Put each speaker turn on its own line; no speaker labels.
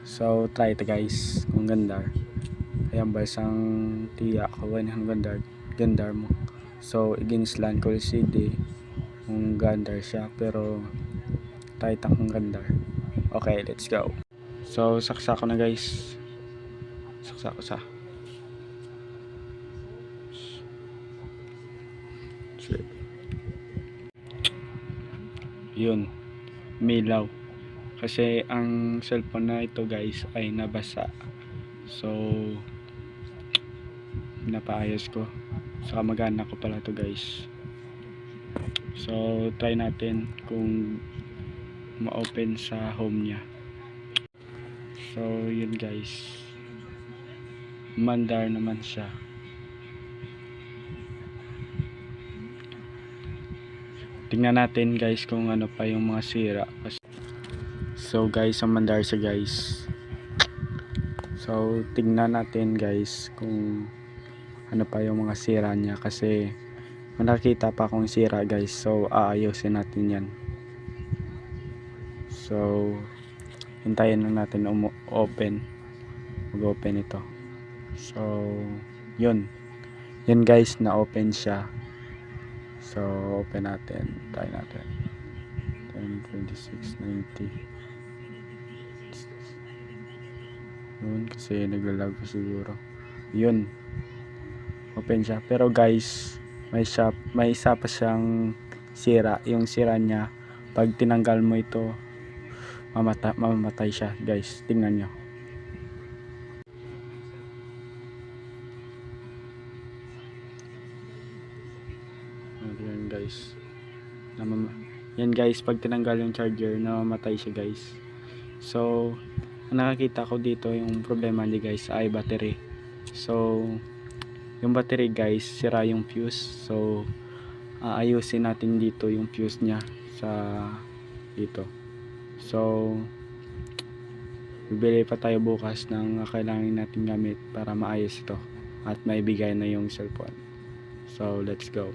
So try ito guys kung gandar. Kaya basang tiya kawan ang gandar mo. So iginislan ko CD kung gandar siya, pero try ito kung gandar. Okay, let's go. So saksak ko na guys. Saksak ko sa. Yun, milaw. Kasi ang cellphone na ito guys ay nabasa. So napaayos ko. Saka magana ko pala to guys. So try natin kung ma-open sa home niya. So yun guys, mandar naman siya. Tingnan natin guys kung ano pa yung mga sira. So guys, ang mandar siya guys. So tingnan natin guys kung ano pa yung mga sira niya, kasi nakita pa akong sira guys. So aayusin natin yan. So hintayin na natin open, mag-open ito. So yun guys, na open siya. So open natin, try natin. 10:26:90. Yun, kasi naglalag ko siguro. Yun, open siya. Pero guys, may isa pa siyang sira. Yung sira niya, pag tinanggal mo ito, mamamatay siya guys. Tingnan nyo. Yan guys, yan guys, pag tinanggal yung charger, namamatay siya guys. So ang nakakita ko dito, yung problema niya guys ay battery. So yung battery guys, sira yung fuse. So aayusin natin dito yung fuse niya sa dito. So bibili pa tayo bukas ng kailangan natin gamit para maayos ito at maibigay na yung cellphone. So let's go.